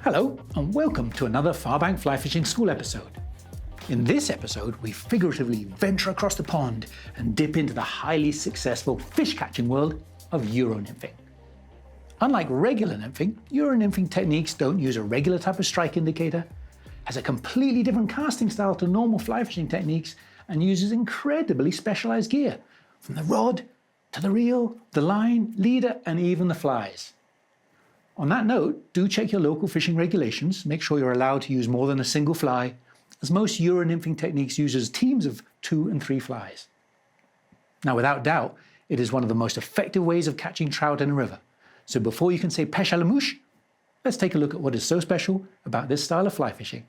Hello and welcome to another Farbank Fly Fishing School episode. In this episode, we figuratively venture across the pond and dip into the highly successful fish catching world of Euro-nymphing. Unlike regular nymphing, Euro-nymphing techniques don't use a regular type of strike indicator, has a completely different casting style to normal fly fishing techniques, and uses incredibly specialized gear, from the rod to the reel, the line, leader, and even the flies. On that note, do check your local fishing regulations, make sure you're allowed to use more than a single fly, as most Euro-nymphing techniques uses teams of 2 and 3 flies. Now, without doubt, it is one of the most effective ways of catching trout in a river. So before you can say peche la mouche, let's take a look at what is so special about this style of fly fishing.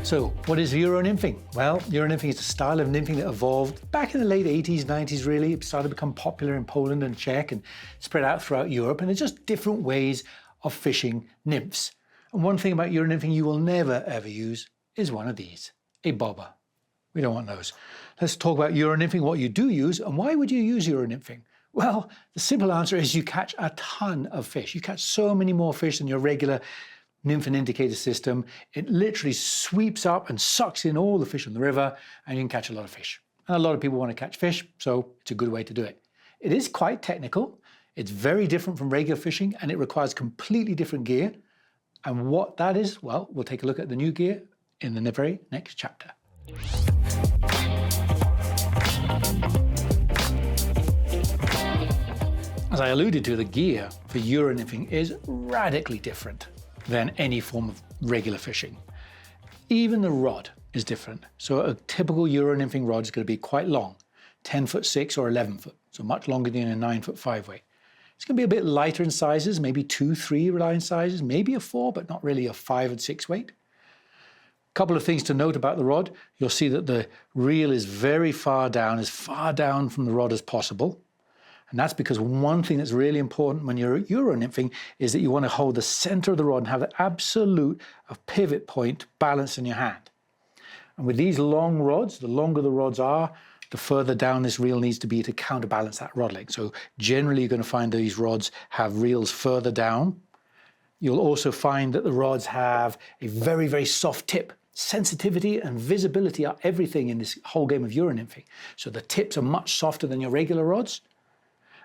So, what is Euro-nymphing? Well, Euro-nymphing is a style of nymphing that evolved back in the late 80s, 90s really. It started to become popular in Poland and Czech and spread out throughout Europe. And there's just different ways of fishing nymphs. And one thing about Euro-nymphing you will never ever use is one of these, a bobber. We don't want those. Let's talk about Euro-nymphing, what you do use, and why would you use Euro-nymphing? Well, the simple answer is you catch a ton of fish. You catch so many more fish than your regular nymph and indicator system. It literally sweeps up and sucks in all the fish in the river, and you can catch a lot of fish. And a lot of people want to catch fish, so it's a good way to do it. It is quite technical. It's very different from regular fishing, and it requires completely different gear. And what that is, well, we'll take a look at the new gear in the very next chapter. As I alluded to, the gear for Euro-nymphing is radically different than any form of regular fishing. Even the rod is different. So a typical Euro-nymphing rod is going to be quite long, 10'6" or 11 foot, so much longer than a 9'5" weight. It's going to be a bit lighter in sizes, maybe 2, 3 line sizes, maybe a 4, but not really a 5 and 6 weight. A couple of things to note about the rod. You'll see that the reel is very far down, as far down from the rod as possible. And that's because one thing that's really important when you're Euro-nymphing is that you want to hold the center of the rod and have the absolute pivot point balance in your hand. And with these long rods, the longer the rods are, the further down this reel needs to be to counterbalance that rod length. So generally you're going to find these rods have reels further down. You'll also find that the rods have a very, very soft tip. Sensitivity and visibility are everything in this whole game of Euro-nymphing. So the tips are much softer than your regular rods.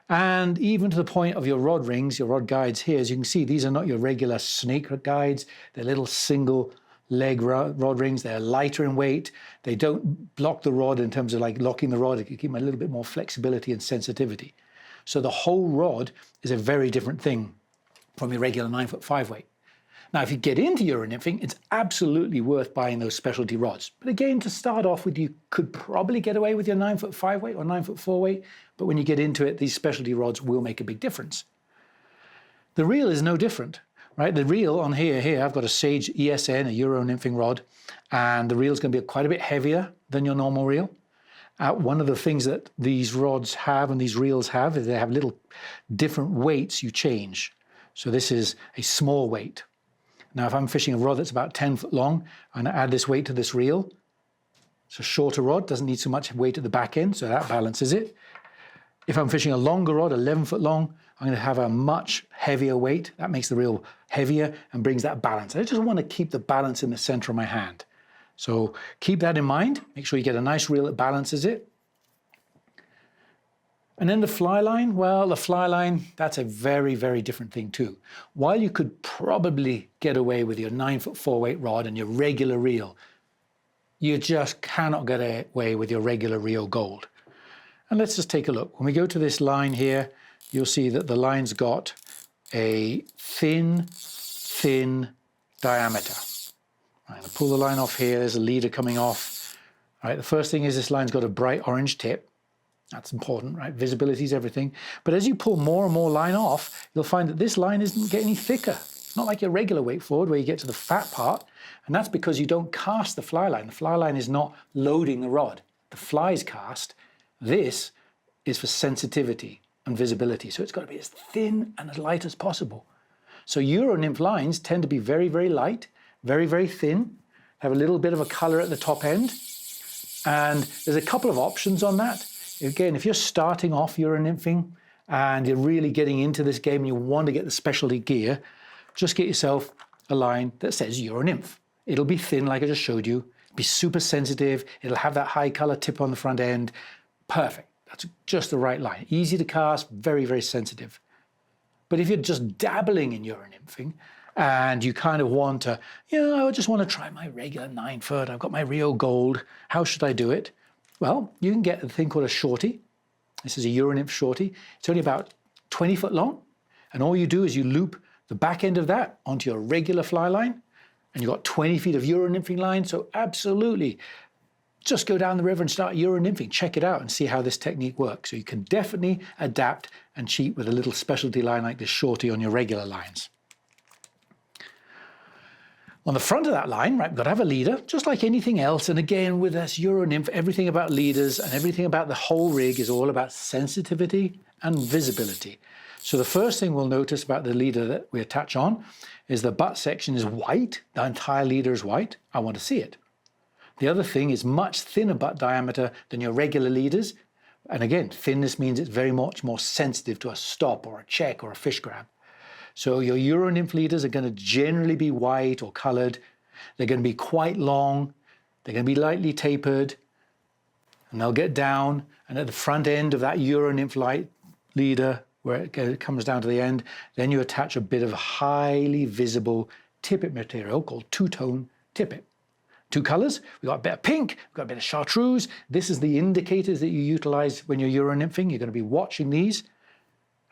And even to the point of your rod rings, your rod guides here, as you can see, these are not your regular snake guides. They're little single leg rod rings. They're lighter in weight. They don't block the rod in terms of like locking the rod. It can give them a little bit more flexibility and sensitivity. So the whole rod is a very different thing from your regular 9'5" weight. Now, if you get into Euro-nymphing, it's absolutely worth buying those specialty rods. But again, to start off with, you could probably get away with your 9'5" weight or 9'4" weight. But when you get into it, these specialty rods will make a big difference. The reel is no different, right? The reel on here, I've got a Sage ESN, a Euro-nymphing rod, and the reel is going to be quite a bit heavier than your normal reel. One of the things that these rods have and these reels have is they have little different weights you change. So this is a small weight. Now, if I'm fishing a rod that's about 10 foot long, I'm going to add this weight to this reel. It's a shorter rod, doesn't need so much weight at the back end, so that balances it. If I'm fishing a longer rod, 11 foot long, I'm going to have a much heavier weight. That makes the reel heavier and brings that balance. I just want to keep the balance in the center of my hand. So keep that in mind. Make sure you get a nice reel that balances it. And then the fly line, well, the fly line, that's a very, very different thing too. While you could probably get away with your 9'4" weight rod and your regular reel, you just cannot get away with your regular reel gold. And let's just take a look. When we go to this line here, you'll see that the line's got a thin diameter. I'm going to pull the line off here. There's a leader coming off. All right, the first thing is this line's got a bright orange tip. That's important, right? Visibility is everything. But as you pull more and more line off, you'll find that this line isn't getting any thicker. It's not like your regular weight forward where you get to the fat part. And that's because you don't cast the fly line. The fly line is not loading the rod. The fly's cast. This is for sensitivity and visibility. So it's got to be as thin and as light as possible. So Euro-nymph lines tend to be very, very light. very, very thin, have a little bit of a color at the top end. And there's a couple of options on that. Again, if you're starting off uronymphing and you're really getting into this game and you want to get the specialty gear, just get yourself a line that says Nymph. It'll be thin like I just showed you, be super sensitive, it'll have that high color tip on the front end. Perfect, that's just the right line. Easy to cast, very, very sensitive. But if you're just dabbling in uronymphing and you kind of want to, I just want to try my regular 9-foot, I've got my Rio Gold, how should I do it? Well, you can get a thing called a shorty. This is a Nymph shorty. It's only about 20 foot long. And all you do is you loop the back end of that onto your regular fly line. And you've got 20 feet of uronymphing line. So absolutely, just go down the river and start uronymphing. Check it out and see how this technique works. So you can definitely adapt and cheat with a little specialty line like this shorty on your regular lines. On the front of that line, right, we've got to have a leader, just like anything else. And again, with this Nymph, everything about leaders and everything about the whole rig is all about sensitivity and visibility. So the first thing we'll notice about the leader that we attach on is the butt section is white. The entire leader is white. I want to see it. The other thing is much thinner butt diameter than your regular leaders. And again, thinness means it's very much more sensitive to a stop or a check or a fish grab. So your Nymph leaders are going to generally be white or colored. They're going to be quite long. They're going to be lightly tapered. And they'll get down. And at the front end of that Nymph light leader, where it comes down to the end, then you attach a bit of highly visible tippet material called two-tone tippet. Two colors, we've got a bit of pink, we've got a bit of chartreuse. This is the indicators that you utilize when you're uronymphing. You're going to be watching these.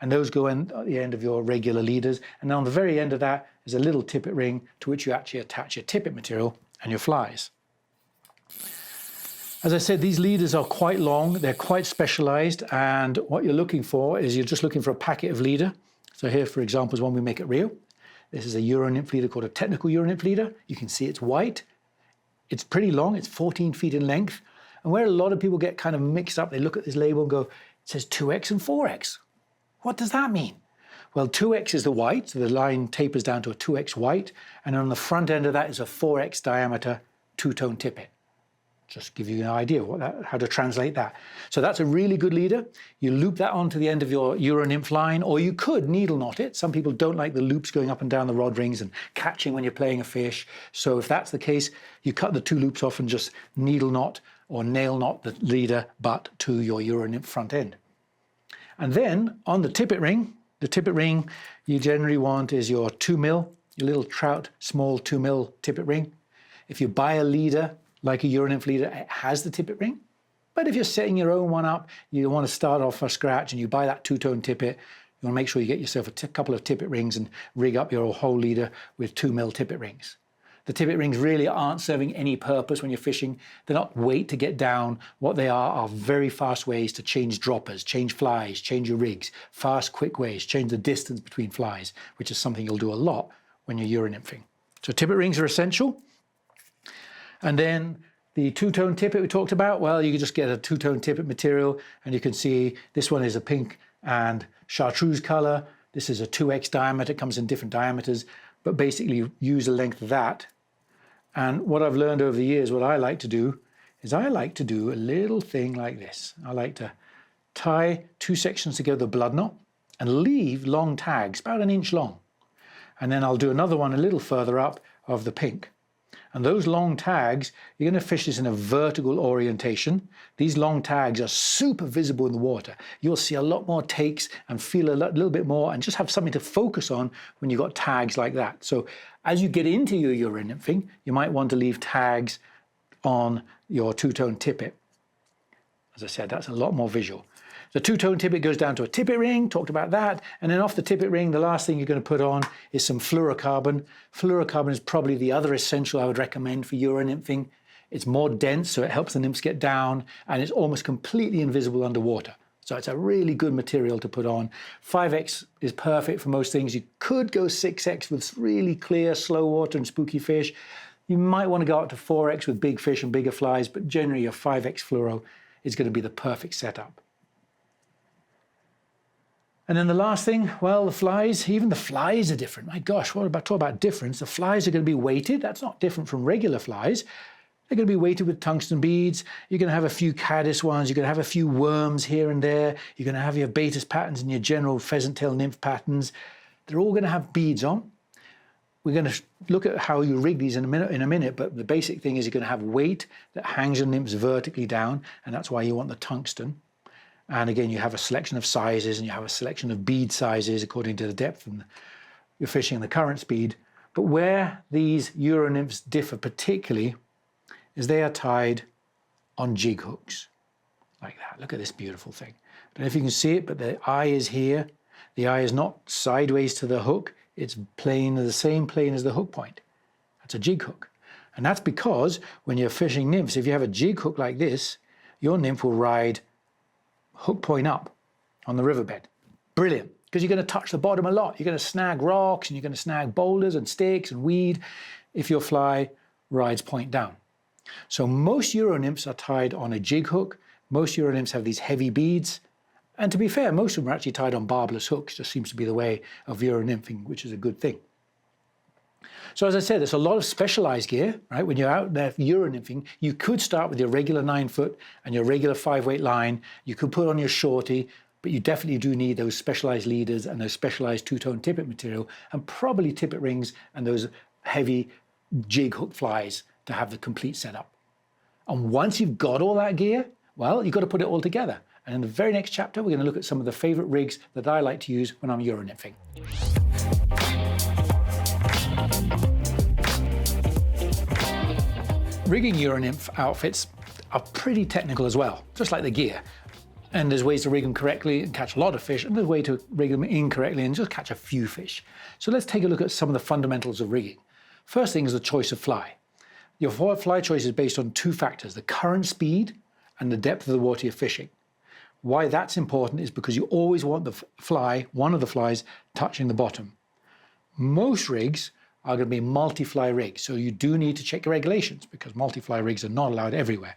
And those go in at the end of your regular leaders. And on the very end of that is a little tippet ring to which you actually attach your tippet material and your flies. As I said, these leaders are quite long, they're quite specialized, and what you're looking for is you're just looking for a packet of leader. So here, for example, is one we make at Rio. This is a Nymph leader called a technical Nymph leader. You can see it's white. It's pretty long, it's 14 feet in length. And where a lot of people get kind of mixed up, they look at this label and go, it says 2X and 4X. What does that mean? Well, 2X is the white, so the line tapers down to a 2X white, and on the front end of that is a 4X diameter two-tone tippet. Just give you an idea how to translate that. So that's a really good leader. You loop that onto the end of your Nymph line, or you could needle knot it. Some people don't like the loops going up and down the rod rings and catching when you're playing a fish. So if that's the case, you cut the two loops off and just needle knot or nail knot the leader butt to your Nymph front end. And then on the tippet ring you generally want is your 2 mil, your little trout, small 2 mil tippet ring. If you buy a leader, like a Nymph leader, it has the tippet ring. But if you're setting your own one up, you want to start off from scratch and you buy that two-tone tippet, you want to make sure you get yourself a couple of tippet rings and rig up your whole leader with 2 mil tippet rings. The tippet rings really aren't serving any purpose when you're fishing. They're not weight to get down. What they are very fast ways to change droppers, change flies, change your rigs. Fast, quick ways, change the distance between flies, which is something you'll do a lot when you're uronymphing. So tippet rings are essential. And then the two-tone tippet we talked about, well, you can just get a two-tone tippet material and you can see this one is a pink and chartreuse color. This is a 2X diameter, it comes in different diameters, but basically you use the length of that. And what I've learned over the years, what I like to do is I like to do a little thing like this. I like to tie two sections together, blood knot, and leave long tags, about 1 inch long. And then I'll do another one a little further up of the pink. And those long tags, you're going to fish this in a vertical orientation. These long tags are super visible in the water. You'll see a lot more takes and feel a little bit more and just have something to focus on when you've got tags like that. So as you get into your uronymphing, you might want to leave tags on your two-tone tippet. As I said, that's a lot more visual. The two-tone tippet goes down to a tippet ring, talked about that, and then off the tippet ring, the last thing you're going to put on is some fluorocarbon. Fluorocarbon is probably the other essential I would recommend for uronymphing. It's more dense, so it helps the nymphs get down, and it's almost completely invisible underwater. So it's a really good material to put on. 5X is perfect for most things. You could go 6X with really clear, slow water and spooky fish. You might want to go up to 4X with big fish and bigger flies, but generally your 5X fluoro is going to be the perfect setup. And then the last thing, well, the flies, even the flies are different. My gosh, talk about difference. The flies are going to be weighted. That's not different from regular flies. They're going to be weighted with tungsten beads. You're going to have a few caddis ones. You're going to have a few worms here and there. You're going to have your Baetis patterns and your general pheasant tail nymph patterns. They're all going to have beads on. We're going to look at how you rig these in a minute, but the basic thing is you're going to have weight that hangs your nymphs vertically down, and that's why you want the tungsten. And again, you have a selection of sizes and you have a selection of bead sizes according to the depth and your fishing and the current speed. But where these Euro nymphs differ particularly is they are tied on jig hooks like that. Look at this beautiful thing. I don't know if you can see it, but the eye is here. The eye is not sideways to the hook. It's the same plane as the hook point. That's a jig hook. And that's because when you're fishing nymphs, if you have a jig hook like this, your nymph will ride hook point up on the riverbed. Brilliant, because you're going to touch the bottom a lot. You're going to snag rocks and you're going to snag boulders and sticks and weed if your fly rides point down. So most Euro nymphs are tied on a jig hook. Most Euro nymphs have these heavy beads. And to be fair, most of them are actually tied on barbless hooks. Just seems to be the way of Euro nymphing, which is a good thing. So as I said, there's a lot of specialized gear, right? When you're out there Euro nymphing, you could start with your regular 9-foot and your regular 5-weight line. You could put on your shorty, but you definitely do need those specialized leaders and those specialized two-tone tippet material and probably tippet rings and those heavy jig hook flies to have the complete setup. And once you've got all that gear, well, you've got to put it all together. And in the very next chapter, we're going to look at some of the favorite rigs that I like to use when I'm Euro nymphing. Rigging Euro nymph outfits are pretty technical as well, just like the gear. And there's ways to rig them correctly and catch a lot of fish, and there's ways to rig them incorrectly and just catch a few fish. So let's take a look at some of the fundamentals of rigging. First thing is the choice of fly. Your fly choice is based on two factors, the current speed and the depth of the water you're fishing. Why that's important is because you always want the fly, one of the flies, touching the bottom. Most rigs are going to be multi-fly rigs, so you do need to check your regulations because multi-fly rigs are not allowed everywhere.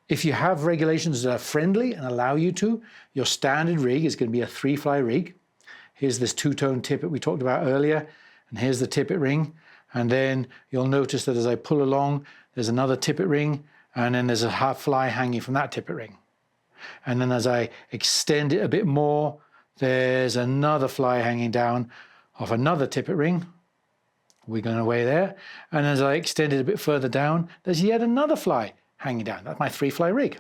If you have regulations that are friendly and allow you to, your standard rig is going to be a 3-fly rig. Here's this two-tone tippet we talked about earlier, and here's the tippet ring. And then you'll notice that as I pull along, there's another tippet ring, and then there's a half fly hanging from that tippet ring. And then as I extend it a bit more, there's another fly hanging down off another tippet ring, wiggling away there. And as I extend it a bit further down, there's yet another fly hanging down. That's my 3-fly rig.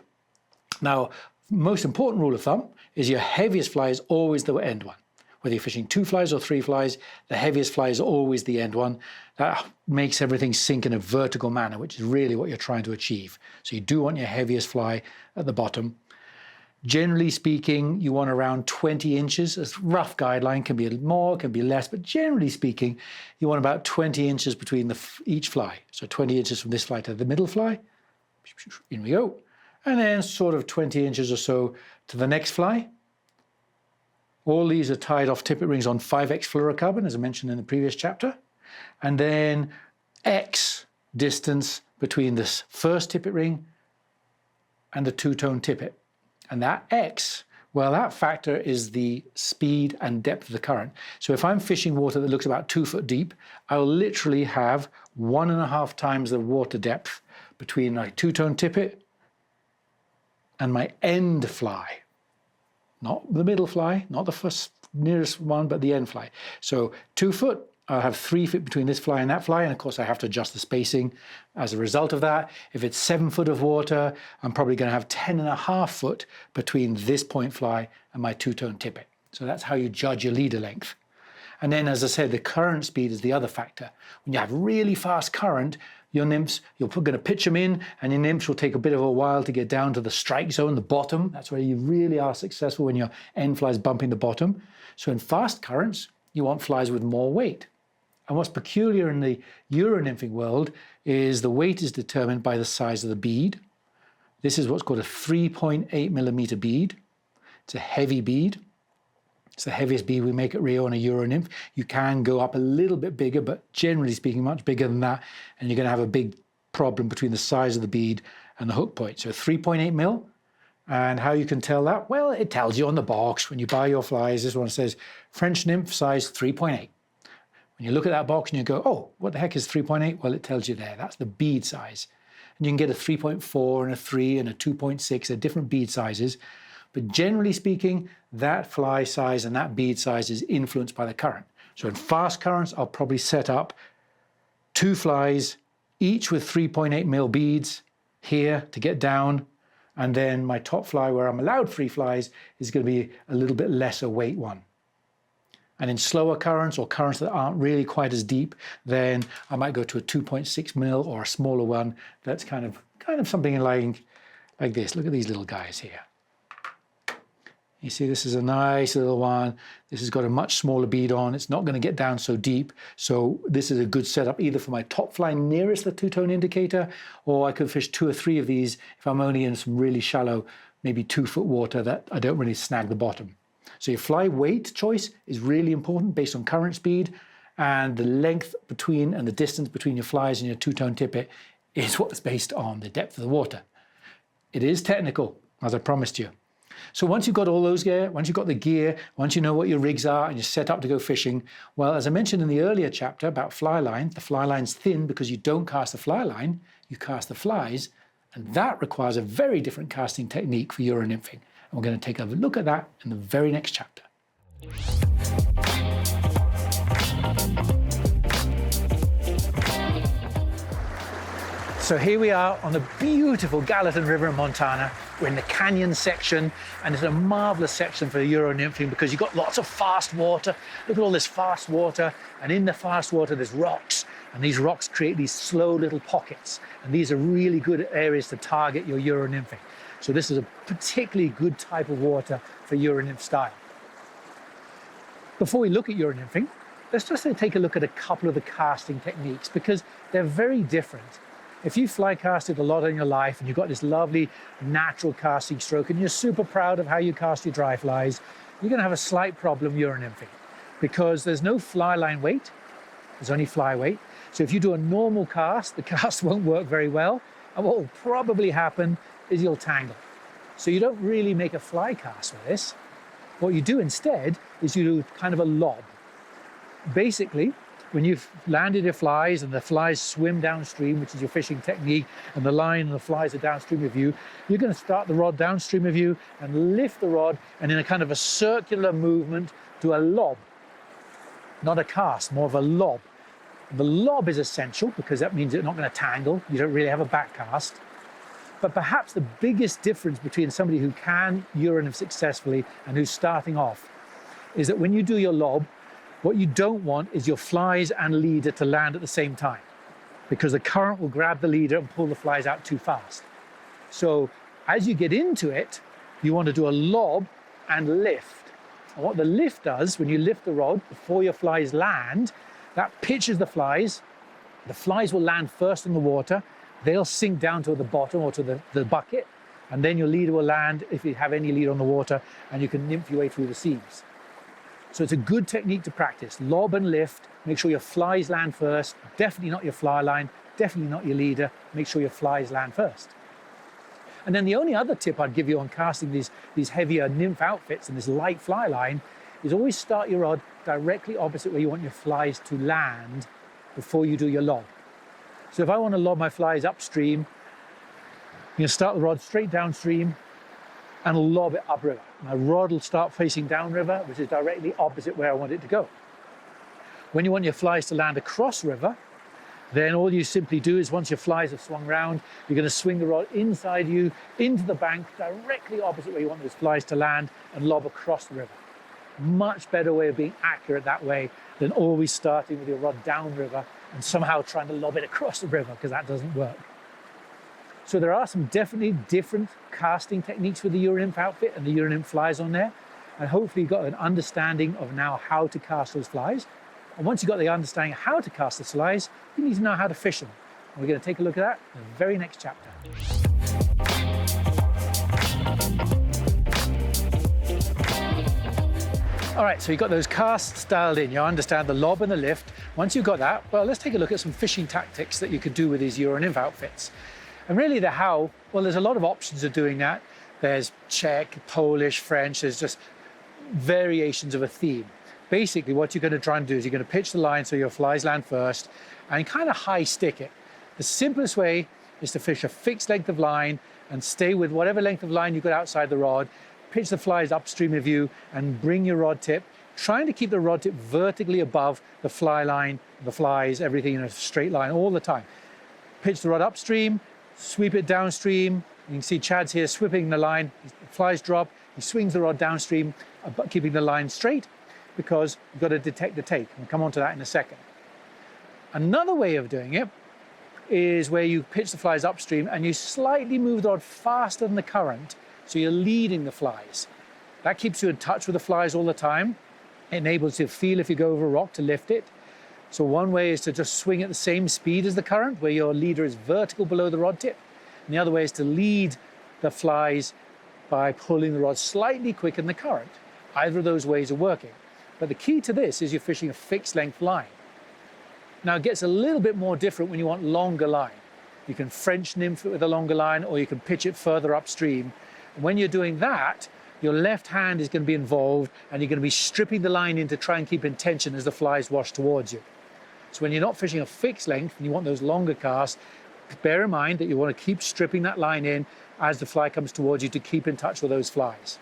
Now, most important rule of thumb is your heaviest fly is always the end one. Whether you're fishing 2 flies or 3 flies, the heaviest fly is always the end one. That makes everything sink in a vertical manner, which is really what you're trying to achieve. So you do want your heaviest fly at the bottom. Generally speaking, you want around 20 inches. A rough guideline, can be more, can be less, but generally speaking, you want about 20 inches between each fly. So 20 inches from this fly to the middle fly. In we go. And then sort of 20 inches or so to the next fly. All these are tied off tippet rings on 5x fluorocarbon, as I mentioned in the previous chapter. And then X distance between this first tippet ring and the two-tone tippet. And that X, well, that factor is the speed and depth of the current. So if I'm fishing water that looks about 2 foot deep, I'll literally have 1.5 times the water depth between my two-tone tippet and my end fly. Not the middle fly, not the first nearest one, but the end fly. So 2 foot, I'll have 3 feet between this fly and that fly, and of course I have to adjust the spacing as a result of that. If it's 7 foot of water, I'm probably going to have 10.5 foot between this point fly and my two-tone tippet. So that's how you judge your leader length. And then, as I said, the current speed is the other factor. When you have really fast current, your nymphs, you're going to pitch them in, and your nymphs will take a bit of a while to get down to the strike zone, the bottom. That's where you really are successful, when your end fly is bumping the bottom. So in fast currents, you want flies with more weight. And what's peculiar in the Euro nymphing world is the weight is determined by the size of the bead. This is what's called a 3.8 millimeter bead. It's a heavy bead. It's the heaviest bead we make at Rio on a Euro nymph. You can go up a little bit bigger, but generally speaking, much bigger than that. And you're going to have a big problem between the size of the bead and the hook point. So 3.8 mil And how you can tell that? Well, it tells you on the box when you buy your flies. This one says French nymph size 3.8. When you look at that box and you go, oh, what the heck is 3.8? Well, it tells you there. That's the bead size. And you can get a 3.4 and a 3 and a 2.6. They're different bead sizes. But generally speaking, that fly size and that bead size is influenced by the current. So in fast currents, I'll probably set up 2 flies, each with 3.8 mil beads here to get down. And then my top fly, where I'm allowed 3 flies, is going to be a little bit lesser weight one. And in slower currents or currents that aren't really quite as deep, then I might go to a 2.6 mil or a smaller one that's kind of something like this. Look at these little guys here. You see, this is a nice little one. This has got a much smaller bead on. It's not going to get down so deep. So this is a good setup either for my top fly nearest the two-tone indicator, or I could fish 2 or 3 of these if I'm only in some really shallow, maybe 2-foot water that I don't really snag the bottom. So your fly weight choice is really important based on current speed, and the length between and the distance between your flies and your two-tone tippet is what's based on the depth of the water. It is technical, as I promised you. So once you've got all those gear, once you've got the gear, once you know what your rigs are and you're set up to go fishing, well, as I mentioned in the earlier chapter about fly line, the fly line's thin because you don't cast the fly line, you cast the flies, and that requires a very different casting technique for Euro nymphing. And we're going to take a look at that in the very next chapter. So here we are on the beautiful Gallatin River in Montana. We're in the canyon section, and it's a marvelous section for Euro nymphing because you've got lots of fast water. Look at all this fast water, and in the fast water there's rocks, and these rocks create these slow little pockets, and these are really good areas to target your Euro nymphing. So this is a particularly good type of water for Euro nymph style. Before we look at Euro nymphing, let's just take a look at a couple of the casting techniques because they're very different. If you fly casted a lot in your life and you've got this lovely natural casting stroke and you're super proud of how you cast your dry flies, you're going to have a slight problem Euro nymphing because there's no fly line weight, there's only fly weight. So if you do a normal cast, the cast won't work very well, and what will probably happen is you'll tangle. So you don't really make a fly cast with this. What you do instead is you do kind of a lob. Basically, when you've landed your flies and the flies swim downstream, which is your fishing technique, and the line and the flies are downstream of you, you're going to start the rod downstream of you and lift the rod, and in a kind of a circular movement do a lob. Not a cast, more of a lob. The lob is essential because that means it's not going to tangle. You don't really have a back cast. But perhaps the biggest difference between somebody who can Euro nymph successfully and who's starting off is that when you do your lob, what you don't want is your flies and leader to land at the same time because the current will grab the leader and pull the flies out too fast. So as you get into it, you want to do a lob and lift. And what the lift does, when you lift the rod before your flies land, that pitches the flies. The flies will land first in the water. They'll sink down to the bottom or to the bucket, and then your leader will land if you have any leader on the water, and you can nymph your way through the seams. So it's a good technique to practice. Lob and lift, make sure your flies land first, definitely not your fly line, definitely not your leader, make sure your flies land first. And then the only other tip I'd give you on casting these heavier nymph outfits and this light fly line is always start your rod directly opposite where you want your flies to land before you do your lob. So if I want to lob my flies upstream, I'm going to start the rod straight downstream and lob it upriver. My rod will start facing downriver, which is directly opposite where I want it to go. When you want your flies to land across river, then all you simply do is once your flies have swung round, you're going to swing the rod inside you, into the bank, directly opposite where you want those flies to land and lob across the river. Much better way of being accurate that way than always starting with your rod downriver and somehow trying to lob it across the river, because that doesn't work. So there are some definitely different casting techniques with the Euro nymph outfit and the Euro nymph flies on there. And hopefully you've got an understanding of now how to cast those flies. And once you've got the understanding of how to cast those flies, you need to know how to fish them. And we're going to take a look at that in the very next chapter. All right, so you've got those casts dialed in. You understand the lob and the lift. Once you've got that, well, let's take a look at some fishing tactics that you could do with these Euro nymph outfits. And really the how, well, there's a lot of options of doing that. There's Czech, Polish, French, there's just variations of a theme. Basically, what you're going to try and do is you're going to pitch the line so your flies land first and kind of high stick it. The simplest way is to fish a fixed length of line and stay with whatever length of line you've got outside the rod, pitch the flies upstream of you and bring your rod tip, trying to keep the rod tip vertically above the fly line, the flies, everything in a straight line all the time. Pitch the rod upstream, sweep it downstream. You can see Chad's here sweeping the line, the flies drop, he swings the rod downstream, keeping the line straight because you've got to detect the take. We'll come on to that in a second. Another way of doing it is where you pitch the flies upstream and you slightly move the rod faster than the current, so you're leading the flies. That keeps you in touch with the flies all the time. It enables you to feel if you go over a rock to lift it. So one way is to just swing at the same speed as the current, where your leader is vertical below the rod tip. And the other way is to lead the flies by pulling the rod slightly quicker than the current. Either of those ways are working. But the key to this is you're fishing a fixed length line. Now it gets a little bit more different when you want longer line. You can French nymph it with a longer line, or you can pitch it further upstream. And when you're doing that, your left hand is going to be involved and you're going to be stripping the line in to try and keep in tension as the flies wash towards you. So when you're not fishing a fixed length and you want those longer casts, bear in mind that you want to keep stripping that line in as the fly comes towards you to keep in touch with those flies.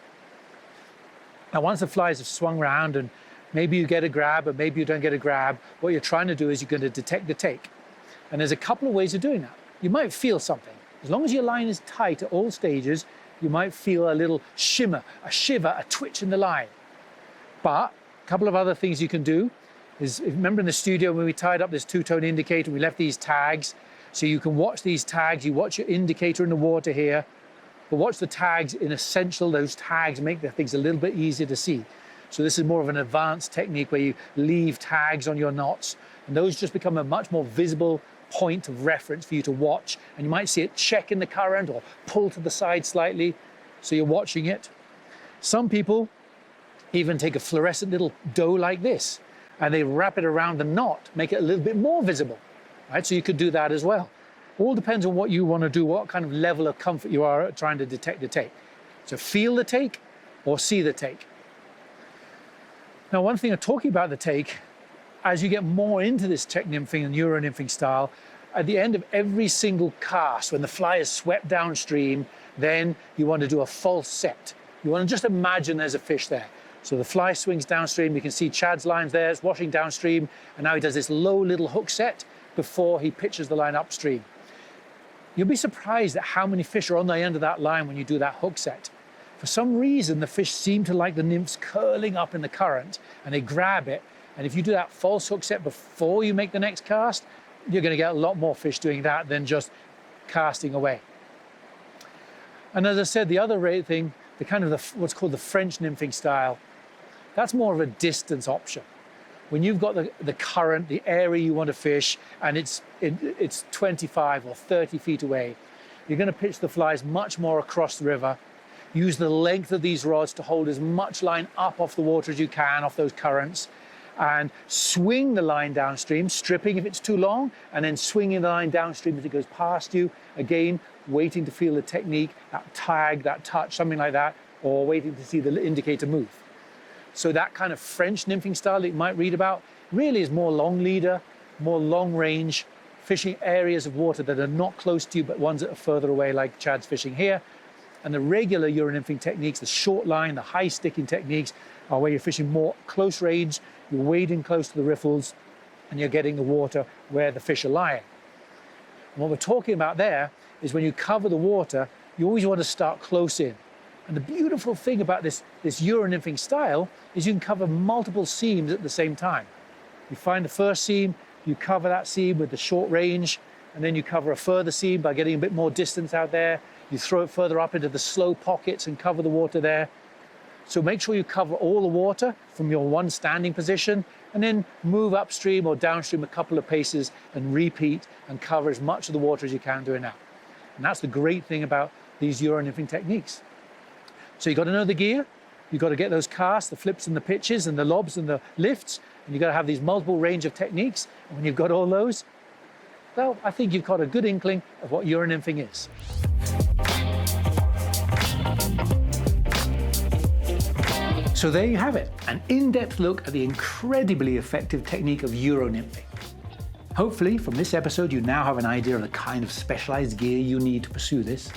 Now once the flies have swung around and maybe you get a grab or maybe you don't get a grab, what you're trying to do is you're going to detect the take. And there's a couple of ways of doing that. You might feel something. As long as your line is tight at all stages, you might feel a little shimmer, a shiver, a twitch in the line. But a couple of other things you can do is, remember in the studio when we tied up this two-tone indicator, we left these tags, so you can watch these tags, you watch your indicator in the water here, but watch the tags in Essential. Those tags make the things a little bit easier to see. So this is more of an advanced technique where you leave tags on your knots, and those just become a much more visible point of reference for you to watch, and you might see it check in the current or pull to the side slightly, so you're watching it. Some people even take a fluorescent little dough like this and they wrap it around the knot, make it a little bit more visible, right? So you could do that as well. All depends on what you want to do, what kind of level of comfort you are at trying to detect the take. So feel the take or see the take. Now, one thing of talking about the take, as you get more into this Czech nymphing and Euro nymphing style, at the end of every single cast, when the fly is swept downstream, then you want to do a false set. You want to just imagine there's a fish there. So the fly swings downstream, you can see Chad's lines there, it's washing downstream, and now he does this low little hook set before he pitches the line upstream. You'll be surprised at how many fish are on the end of that line when you do that hook set. For some reason, the fish seem to like the nymphs curling up in the current, and they grab it. And if you do that false hook set before you make the next cast, you're going to get a lot more fish doing that than just casting away. And as I said, the other thing, the kind of what's called the French nymphing style, that's more of a distance option. When you've got the current, the area you want to fish, and it's 25 or 30 feet away, you're going to pitch the flies much more across the river. Use the length of these rods to hold as much line up off the water as you can, off those currents, and swing the line downstream, stripping if it's too long, and then swinging the line downstream as it goes past you. Again, waiting to feel the technique, that tag, that touch, something like that, or waiting to see the indicator move. So that kind of French nymphing style that you might read about really is more long leader, more long range, fishing areas of water that are not close to you, but ones that are further away, like Chad's fishing here. And the regular Euro nymphing techniques, the short line, the high sticking techniques, are where you're fishing more close range, you're wading close to the riffles, and you're getting the water where the fish are lying. And what we're talking about there is when you cover the water, you always want to start close in. And the beautiful thing about this Euro nymphing style is you can cover multiple seams at the same time. You find the first seam, you cover that seam with the short range, and then you cover a further seam by getting a bit more distance out there. You throw it further up into the slow pockets and cover the water there. So make sure you cover all the water from your one standing position, and then move upstream or downstream a couple of paces and repeat and cover as much of the water as you can doing that. And that's the great thing about these Euro nymphing techniques. So you've got to know the gear, you've got to get those casts, the flips and the pitches and the lobs and the lifts, and you've got to have these multiple range of techniques. And when you've got all those, well, I think you've got a good inkling of what Euro nymphing is. So there you have it, an in-depth look at the incredibly effective technique of Euro-nymphing. Hopefully, from this episode, you now have an idea of the kind of specialized gear you need to pursue this.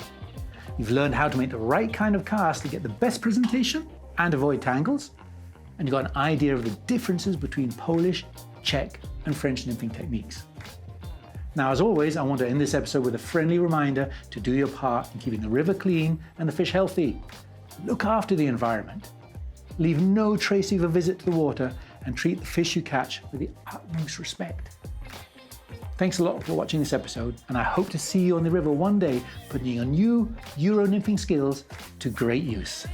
You've learned how to make the right kind of cast to get the best presentation and avoid tangles, and you've got an idea of the differences between Polish, Czech, and French nymphing techniques. Now, as always, I want to end this episode with a friendly reminder to do your part in keeping the river clean and the fish healthy. Look after the environment. Leave no trace of a visit to the water and treat the fish you catch with the utmost respect. Thanks a lot for watching this episode, and I hope to see you on the river one day, putting your new Euro nymphing skills to great use.